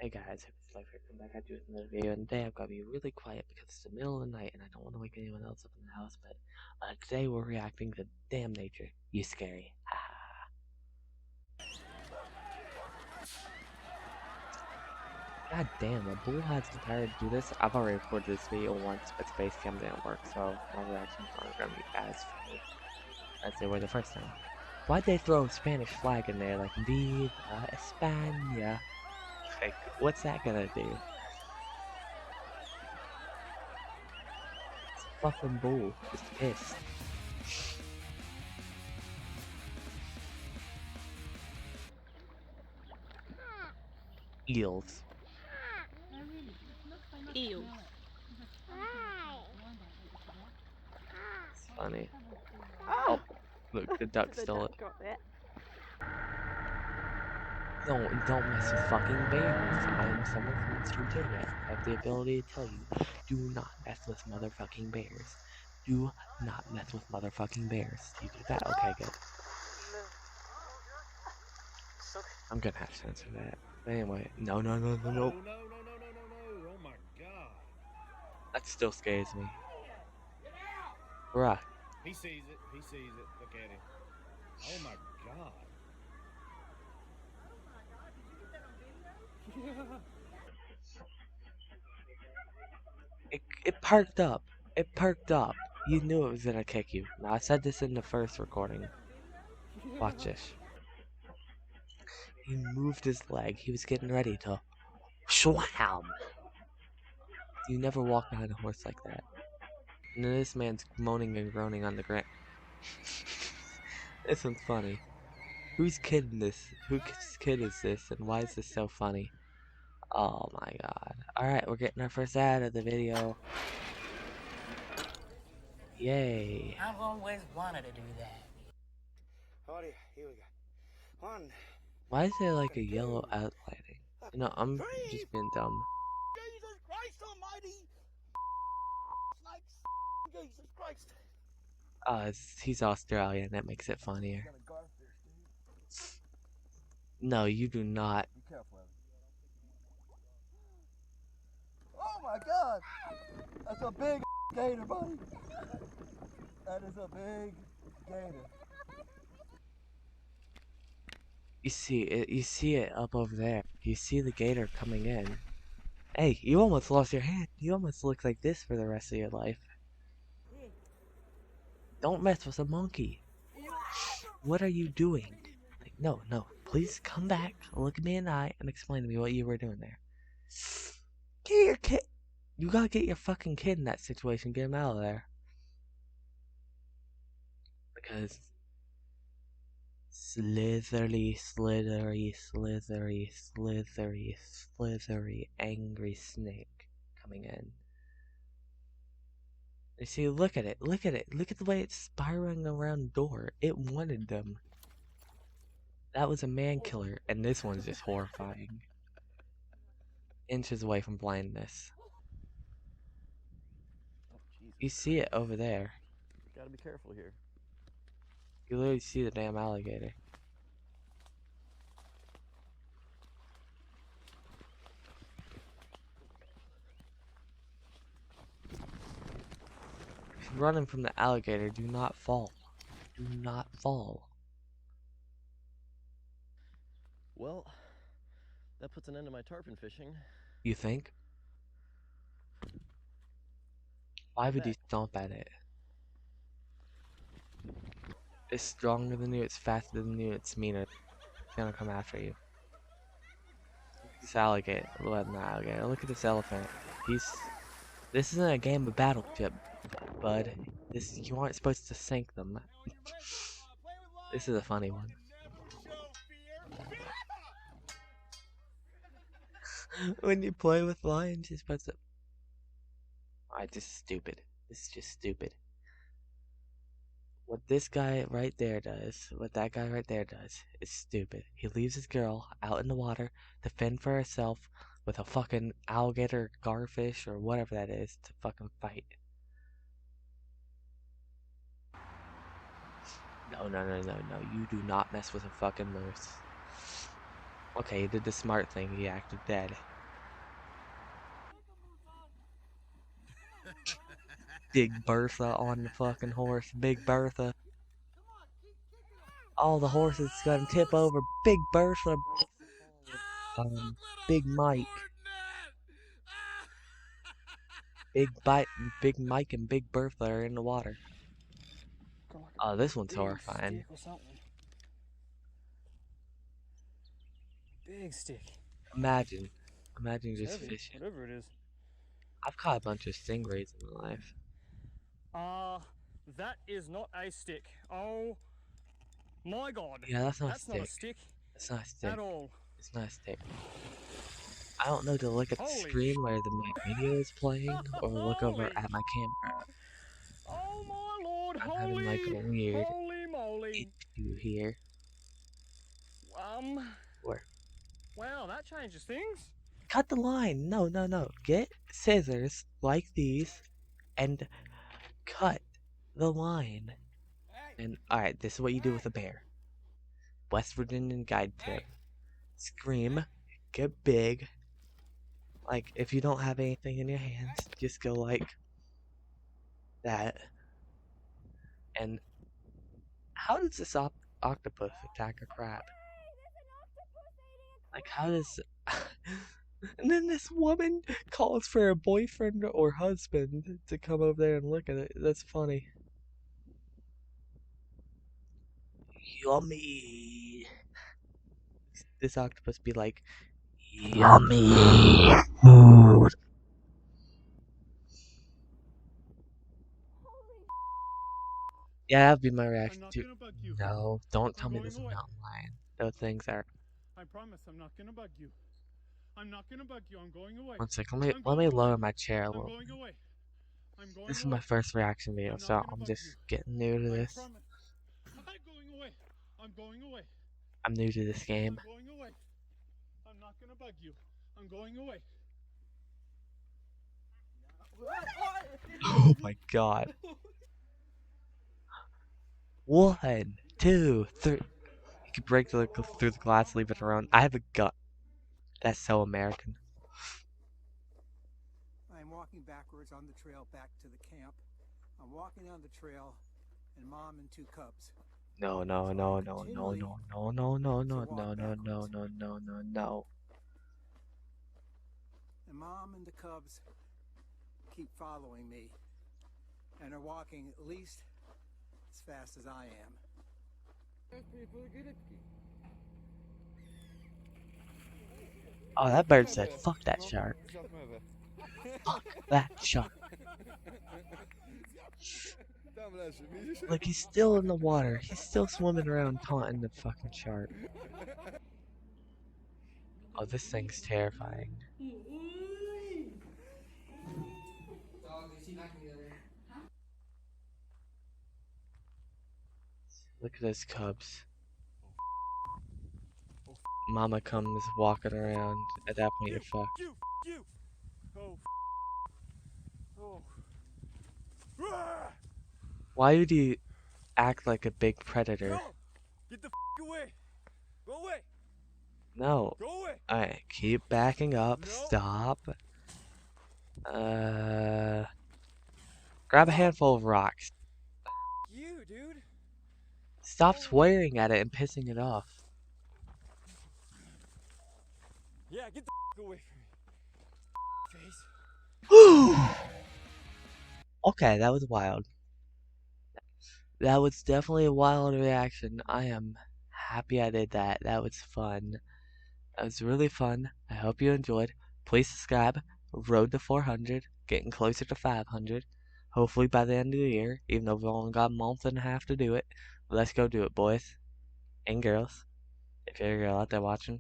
Hey guys, it's like come back at you with another video, and today I've got to be really quiet because it's the middle of the night and I don't want to wake anyone else up in the house, but today we're reacting to Damn Nature, You Scary. Haha. God damn, a bull has the power to do this. I've already recorded this video once, but space cam didn't work, so my reactions aren't going to be as funny as they were the first time. Why'd they throw a Spanish flag in there, like, Viva España? Like, what's that gonna do? Fucking bull, just pissed. Eels. Eels. It's funny. Oh! Look, the duck stole it. Don't mess with fucking bears. I am someone from West Virginia. I have the ability to tell you, do not mess with motherfucking bears. Do not mess with motherfucking bears. You do that? Okay, good. I'm gonna have to censor that. But anyway, no. No. Oh my god. That still scares me. Bruh. He sees it. Look at him. Oh my god. It perked up. It perked up. You knew it was gonna kick you. Now, I said this in the first recording. Watch this. He moved his leg. He was getting ready to swam. You never walk behind a horse like that. And then this man's moaning and groaning on the ground. This one's funny. Whose kid is this? Whose kid is this? And why is this so funny? Oh my god. Alright, we're getting our first ad of the video. Yay. I've always wanted to do that. Alrighty, here we go. One. Why is there like a yellow outlining? No, I'm just being dumb. Jesus Christ Almighty! Jesus Christ! He's Australian, that makes it funnier. No, you do not. Be careful, Evan. Oh my god! That's a big gator, buddy! That is a big gator. You see it up over there. You see the gator coming in. Hey, you almost lost your hand. You almost look like this for the rest of your life. Don't mess with a monkey. What are you doing? Like, no, please come back, look at me in the eye, and explain to me what you were doing there. Get your kid. You gotta get your fucking kid in that situation. Get him out of there. Because slithery, angry snake coming in. You see, look at it, look at the way it's spiraling around the door. It wanted them. That was a man killer, and this one's just horrifying. Inches away from blindness. You see it over there. Gotta be careful here. You literally see the damn alligator. If you're running from the alligator, do not fall. Do not fall. Well, that puts an end to my tarpon fishing. You think? Why would you stomp at it? It's stronger than you, it's faster than you, it's meaner. It's gonna come after you. Look at this alligator. Well, not alligator. Look at this elephant. This isn't a game of Battleship, bud. You aren't supposed to sink them. This is a funny one. When you play with lions, you're supposed to... Alright, this is stupid. This is just stupid. What this guy right there does, what that guy right there does, is stupid. He leaves his girl out in the water to fend for herself with a fucking alligator, garfish, or whatever that is, to fucking fight. No, you do not mess with a fucking moose. Okay, he did the smart thing, he acted dead. Big Bertha on the fucking horse. Big Bertha. All the horses gonna tip over. Big Bertha. Um, Big Mike. Big Mike and Big Bertha are in the water. Oh, this one's horrifying. Stick or something. Big stick. Imagine just Heavy, fishing. whatever it is. I've caught a bunch of stingrays in my life. That is not a stick. Oh my god. Yeah, that's not That's a stick. not a stick It's not a stick. at all. It's not a stick. I don't know to look at the Holy screen where my video is playing or look over Holy. at my camera. Oh my lord, I'm having like a weird holy moly. issue here. Where? Wow, that changes things. Cut the line! No. Get scissors like these and cut the line. And alright, this is what you do with a bear. West Virginian guide tip. Scream, get big. Like, if you don't have anything in your hands, just go like that. And how does this octopus attack a crab? Like, how does... And then this woman calls for her boyfriend or husband to come over there and look at it. That's funny. Yummy. This octopus be like, yummy food. Yeah, that'd be my reaction too. No, don't tell me there's a mountain lion. Those things are. I promise I'm not gonna bug you. I'm not gonna bug you. I'm going away. One second, let me lower my chair a little. I'm going away. I'm going This is away. my first reaction video, I'm so not gonna I'm bug just you. getting new to I this. promise. I'm going away. I'm going away. I'm new to this game. I'm going away. I'm not gonna bug you. I'm going away. Oh my god. 1, 2, 3. You can break through the glass, leave it around. I have a gut. That's so American. I'm walking backwards on the trail back to the camp. I'm walking on the trail, and Mom and 2 cubs. No. And Mom and the cubs keep following me, and are walking at least as fast as I am. Oh, that bird said, fuck that shark. Fuck that shark. Like, he's still in the water. He's still swimming around taunting the fucking shark. Oh, this thing's terrifying. Look at those cubs. Mama comes walking around. At that point, you're fucked. You. Oh. Oh. Why would you act like a big predator? No. Get the away. Go away. No. Go away. Alright, keep backing up. No. Stop. Grab a handful of rocks. You, dude. Stop swearing at it and pissing it off. Yeah, get the away from me. Face. Okay, that was wild. That was definitely a wild reaction. I am happy I did that. That was fun. That was really fun. I hope you enjoyed. Please subscribe. Road to 400. Getting closer to 500. Hopefully by the end of the year. Even though we've only got a month and a half to do it. Let's go do it, boys. And girls. If you're a girl out there watching.